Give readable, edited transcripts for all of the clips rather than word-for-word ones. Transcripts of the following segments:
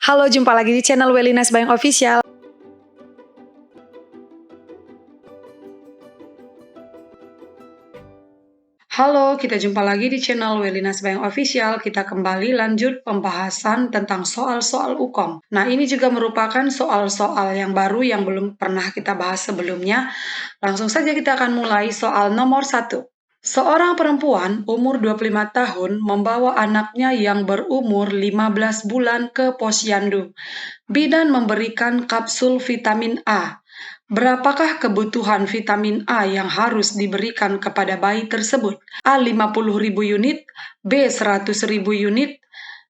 Halo, jumpa lagi di channel Welina Sembayang Official. Halo, kita jumpa lagi di channel Welina Sembayang Official. Kita kembali lanjut pembahasan tentang soal-soal UKOM. Nah, ini juga merupakan soal-soal yang baru yang belum pernah kita bahas sebelumnya. Langsung saja kita akan mulai soal nomor 1. Seorang perempuan umur 25 tahun membawa anaknya yang berumur 15 bulan ke posyandu. Bidan memberikan kapsul vitamin A. Berapakah kebutuhan vitamin A yang harus diberikan kepada bayi tersebut? A. 50.000 unit, B. 100.000 unit,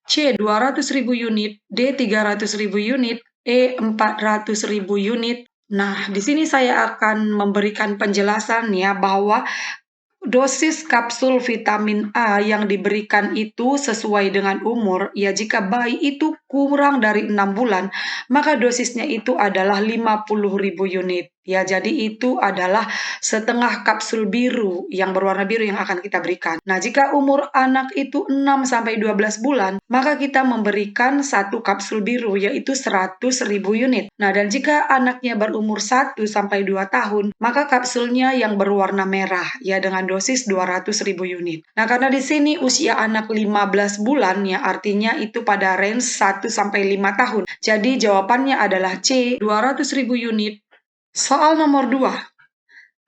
C. 200.000 unit, D. 300.000 unit, E. 400.000 unit. Nah, di sini saya akan memberikan penjelasan ya bahwa dosis kapsul vitamin A yang diberikan itu sesuai dengan umur, ya jika bayi itu kurang dari 6 bulan, maka dosisnya itu adalah 50.000 unit. Ya, jadi itu adalah setengah kapsul biru yang berwarna biru yang akan kita berikan. Nah, jika umur anak itu 6-12 bulan, maka kita memberikan satu kapsul biru yaitu 100.000 unit. Nah, dan jika anaknya berumur 1-2 tahun, maka kapsulnya yang berwarna merah ya dengan dosis 200.000 unit. Nah, karena di sini usia anak 15 bulan ya artinya itu pada range 1-5 tahun. Jadi jawabannya adalah C, 200.000 unit. Soal nomor 2.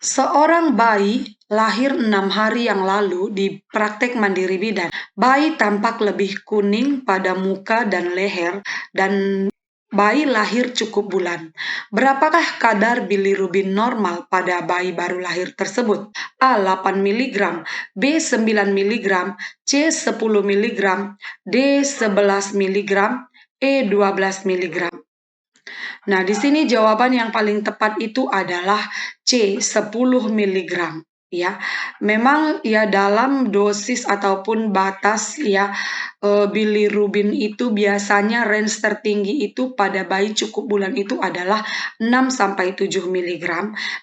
Seorang bayi lahir 6 hari yang lalu di praktek mandiri bidan. Bayi tampak lebih kuning pada muka dan leher dan bayi lahir cukup bulan. Berapakah kadar bilirubin normal pada bayi baru lahir tersebut? A. 8 mg, B. 9 mg, C. 10 mg, D. 11 mg, E. 12 mg. Nah, di sini jawaban yang paling tepat itu adalah C, 10 mg. Ya, memang ya dalam dosis ataupun batas ya bilirubin itu biasanya range tertinggi itu pada bayi cukup bulan itu adalah 6-7 mg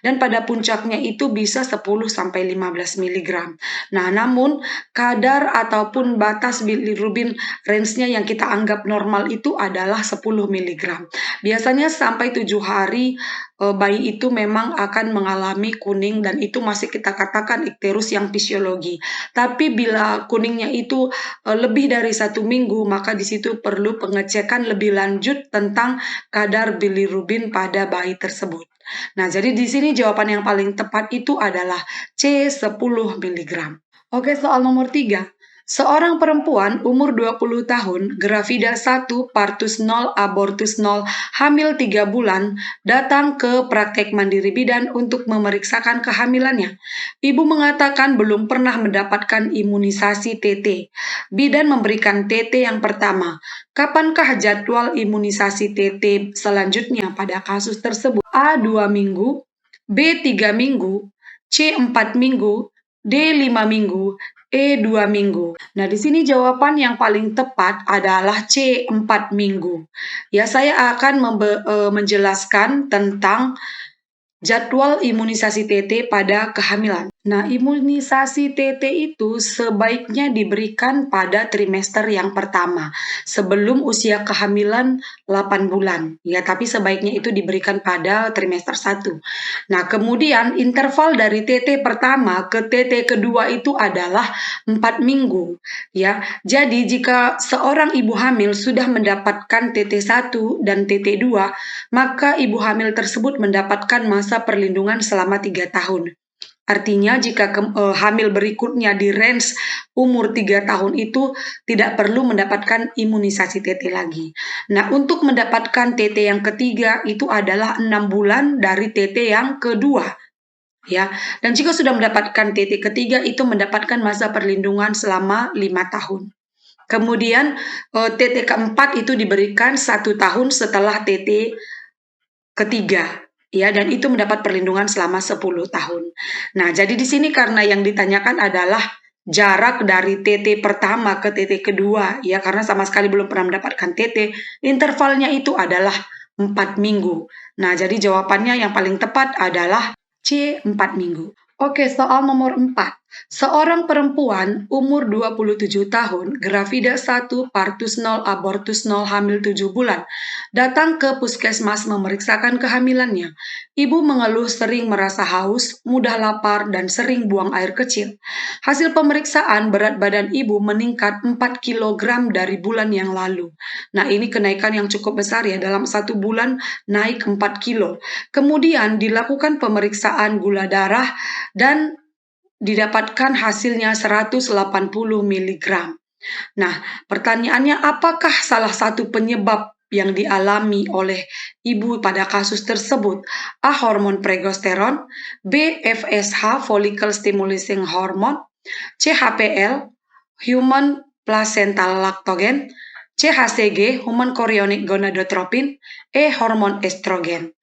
dan pada puncaknya itu bisa 10-15 mg. Nah, namun kadar ataupun batas bilirubin range-nya yang kita anggap normal itu adalah 10 mg. Biasanya sampai 7 hari bayi itu memang akan mengalami kuning dan itu masih kita katakan ikterus yang fisiologi. Tapi bila kuningnya itu lebih dari 1 minggu, maka di situ perlu pengecekan lebih lanjut tentang kadar bilirubin pada bayi tersebut. Nah, jadi di sini jawaban yang paling tepat itu adalah C, 10 mg. Oke, soal nomor 3. Seorang perempuan umur 20 tahun, gravida 1, partus 0, abortus 0, hamil 3 bulan, datang ke praktek mandiri bidan untuk memeriksakan kehamilannya. Ibu mengatakan belum pernah mendapatkan imunisasi TT. Bidan memberikan TT yang pertama. Kapankah jadwal imunisasi TT selanjutnya pada kasus tersebut? A. 2 minggu, B. 3 minggu, C. 4 minggu, D. 5 minggu, E. 2 minggu. Nah, di sini jawaban yang paling tepat adalah C. 4 minggu. Ya, saya akan menjelaskan tentang jadwal imunisasi TT pada kehamilan. Nah, imunisasi TT itu sebaiknya diberikan pada trimester yang pertama, sebelum usia kehamilan 8 bulan. Ya, tapi sebaiknya itu diberikan pada trimester 1. Nah, kemudian interval dari TT pertama ke TT kedua itu adalah 4 minggu. Ya, jadi jika seorang ibu hamil sudah mendapatkan TT1 dan TT2, maka ibu hamil tersebut mendapatkan masa perlindungan selama 3 tahun. Artinya jika hamil berikutnya di range umur 3 tahun itu tidak perlu mendapatkan imunisasi TT lagi. Nah, untuk mendapatkan TT yang ketiga itu adalah 6 bulan dari TT yang kedua. Ya, dan jika sudah mendapatkan TT ketiga itu mendapatkan masa perlindungan selama 5 tahun. Kemudian TT keempat itu diberikan 1 tahun setelah TT ketiga. Ya, dan itu mendapat perlindungan selama 10 tahun. Nah, jadi di sini karena yang ditanyakan adalah jarak dari TT pertama ke TT kedua, ya karena sama sekali belum pernah mendapatkan TT, intervalnya itu adalah 4 minggu. Nah, jadi jawabannya yang paling tepat adalah C, 4 minggu. Oke, soal nomor 4. Seorang perempuan umur 27 tahun, gravida 1, partus 0, abortus 0, hamil 7 bulan, datang ke puskesmas memeriksakan kehamilannya. Ibu mengeluh sering merasa haus, mudah lapar, dan sering buang air kecil. Hasil pemeriksaan berat badan ibu meningkat 4 kilogram dari bulan yang lalu. Nah, ini kenaikan yang cukup besar ya, dalam 1 bulan naik 4 kilo. Kemudian dilakukan pemeriksaan gula darah dan didapatkan hasilnya 180 miligram. Nah, pertanyaannya apakah salah satu penyebab yang dialami oleh ibu pada kasus tersebut? A. Hormon progesteron, B. FSH, follicle stimulating hormone, C. HPL, human placental lactogen, C. HCG, human chorionic gonadotropin, E. hormon estrogen.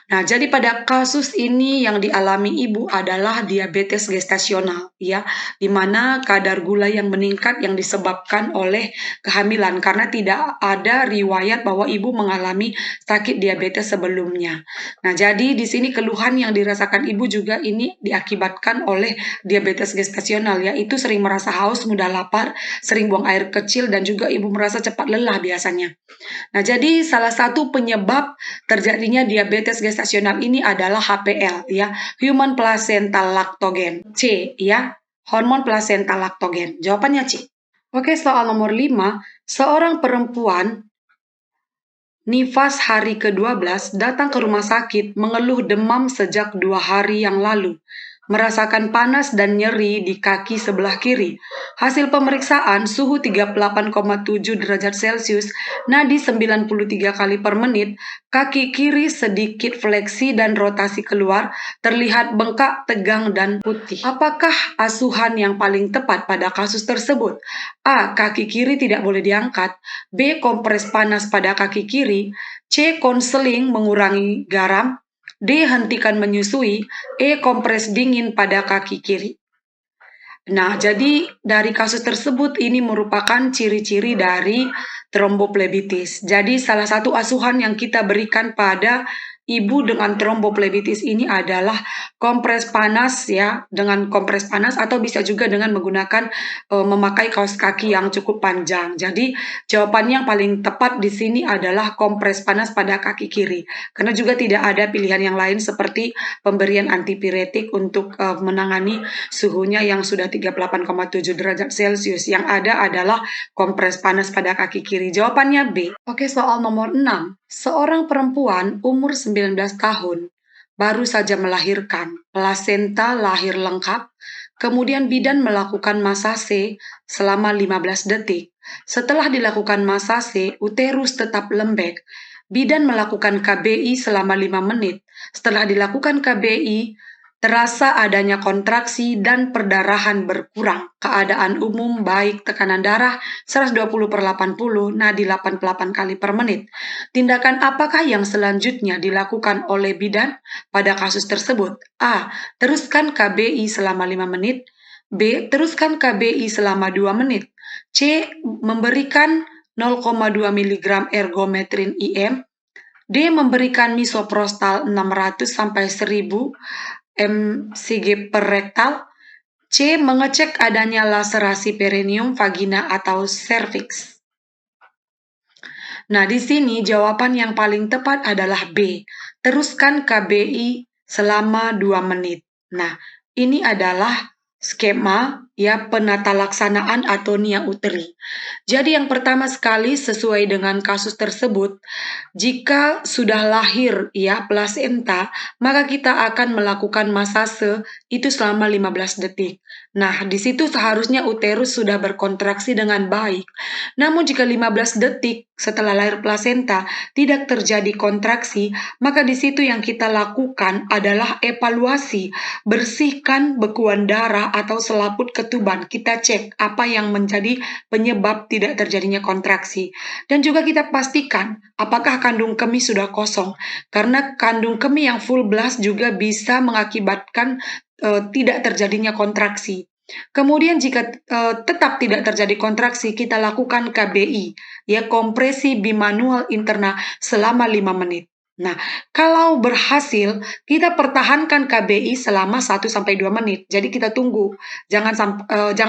Nah, jadi pada kasus ini yang dialami ibu adalah diabetes gestasional, ya, di mana kadar gula yang meningkat yang disebabkan oleh kehamilan karena tidak ada riwayat bahwa ibu mengalami sakit diabetes sebelumnya. Nah, jadi di sini keluhan yang dirasakan ibu juga ini diakibatkan oleh diabetes gestasional, yaitu sering merasa haus, mudah lapar, sering buang air kecil, dan juga ibu merasa cepat lelah biasanya. Nah, jadi salah satu penyebab terjadinya diabetes gestasional ini adalah HPL, ya, human placental lactogen. C, ya, hormon placental lactogen. Jawabannya C. Oke, soal nomor 5. Seorang perempuan nifas hari ke-12 datang ke rumah sakit mengeluh demam sejak 2 hari yang lalu, merasakan panas dan nyeri di kaki sebelah kiri. Hasil pemeriksaan suhu 38,7 derajat Celcius, nadi 93 kali per menit, kaki kiri sedikit fleksi dan rotasi keluar, terlihat bengkak, tegang, dan putih. Apakah asuhan yang paling tepat pada kasus tersebut? A. Kaki kiri tidak boleh diangkat. B. Kompres panas pada kaki kiri. C. Konseling mengurangi garam. D. Hentikan menyusui. E. Kompres dingin pada kaki kiri. Nah, jadi dari kasus tersebut ini merupakan ciri-ciri dari tromboflebitis. Jadi salah satu asuhan yang kita berikan pada ibu dengan tromboflebitis ini adalah kompres panas, ya, dengan kompres panas atau bisa juga dengan menggunakan memakai kaos kaki yang cukup panjang. Jadi jawabannya yang paling tepat di sini adalah kompres panas pada kaki kiri. Karena juga tidak ada pilihan yang lain seperti pemberian antipiretik untuk menangani suhunya yang sudah 38,7 derajat Celcius. Yang ada adalah kompres panas pada kaki kiri. Jawabannya B. Oke, soal nomor 6. Seorang perempuan umur 19 tahun baru saja melahirkan. Plasenta lahir lengkap. Kemudian bidan melakukan masase selama 15 detik. Setelah dilakukan masase, uterus tetap lembek. Bidan melakukan KBI selama 5 menit. Setelah dilakukan KBI, terasa adanya kontraksi dan perdarahan berkurang. Keadaan umum baik, tekanan darah 120/80, nadi 88 kali per menit. Tindakan apakah yang selanjutnya dilakukan oleh bidan pada kasus tersebut? A. Teruskan KBI selama 5 menit. B. Teruskan KBI selama 2 menit. C. Memberikan 0,2 mg ergometrin IM. D. Memberikan misoprostol 600 sampai 1000 mcg per rektal. C. Mengecek adanya laserasi perineum, vagina, atau serviks. Nah, di sini jawaban yang paling tepat adalah B. Teruskan KBI selama 2 menit. Nah, ini adalah skema, ya, penata laksanaan atonia uteri. Jadi yang pertama sekali sesuai dengan kasus tersebut, jika sudah lahir, ya, plasenta, maka kita akan melakukan masase itu selama 15 detik. Nah, di situ seharusnya uterus sudah berkontraksi dengan baik. Namun jika 15 detik setelah lahir plasenta tidak terjadi kontraksi, maka di situ yang kita lakukan adalah evaluasi, bersihkan bekuan darah atau selaput ketuban. Kita cek apa yang menjadi penyebab tidak terjadinya kontraksi. Dan juga kita pastikan apakah kandung kemih sudah kosong. Karena kandung kemih yang full blast juga bisa mengakibatkan tidak terjadinya kontraksi. Kemudian jika tetap tidak terjadi kontraksi, kita lakukan KBI, ya, kompresi bimanual interna selama 5 menit. Nah, kalau berhasil, kita pertahankan KBI selama 1 sampai 2 menit. Jadi kita tunggu, jangan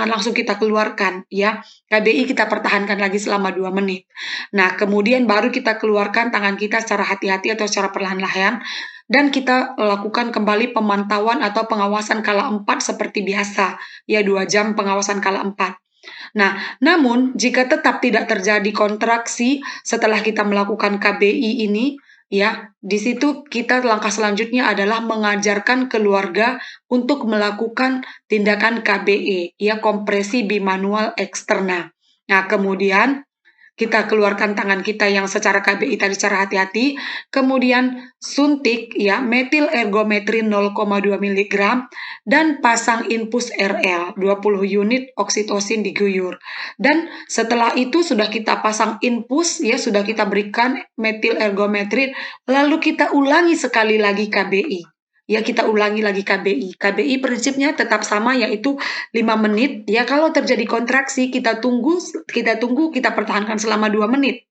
langsung kita keluarkan ya. KBI kita pertahankan lagi selama 2 menit. Nah, kemudian baru kita keluarkan tangan kita secara hati-hati atau secara perlahan-lahan dan kita lakukan kembali pemantauan atau pengawasan kala 4 seperti biasa. Ya, 2 jam pengawasan kala 4. Nah, namun jika tetap tidak terjadi kontraksi setelah kita melakukan KBI ini, ya, di situ kita langkah selanjutnya adalah mengajarkan keluarga untuk melakukan tindakan KBE, ya, kompresi bimanual eksterna. Nah, kemudian kita keluarkan tangan kita yang secara KBI tadi secara hati-hati, kemudian suntik ya metil ergometrin 0,2 mg dan pasang infus RL 20 unit oksitosin diguyur. Dan setelah itu sudah kita pasang infus ya, sudah kita berikan metil ergometrin, lalu kita ulangi sekali lagi KBI. Ya, kita ulangi lagi KBI. KBI prinsipnya tetap sama, yaitu 5 menit. Ya, kalau terjadi kontraksi, kita tunggu, kita pertahankan selama 2 menit.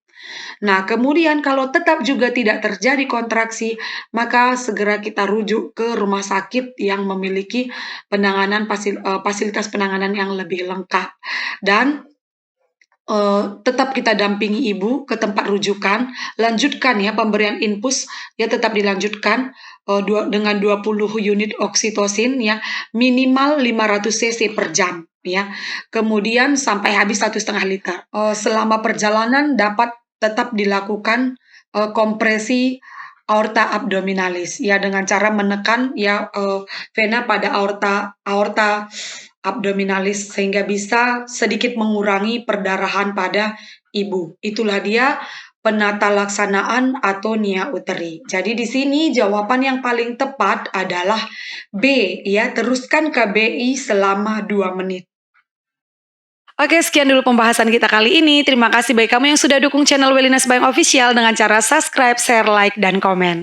Nah, kemudian kalau tetap juga tidak terjadi kontraksi, maka segera kita rujuk ke rumah sakit yang memiliki fasilitas penanganan yang lebih lengkap. Dan tetap kita dampingi ibu ke tempat rujukan, lanjutkan ya pemberian infus ya, tetap dilanjutkan dengan 20 unit oksitosin ya, minimal 500 cc per jam ya. Kemudian sampai habis 1,5 liter. Selama perjalanan dapat tetap dilakukan kompresi aorta abdominalis ya, dengan cara menekan ya vena pada aorta abdominalis sehingga bisa sedikit mengurangi perdarahan pada ibu. Itulah dia penata laksanaan atonia uteri. Jadi di sini jawaban yang paling tepat adalah B ya, teruskan KBI selama 2 menit. Oke, sekian dulu pembahasan kita kali ini. Terima kasih bagi kamu yang sudah dukung channel Welina Sembayang Official dengan cara subscribe, share, like, dan komen.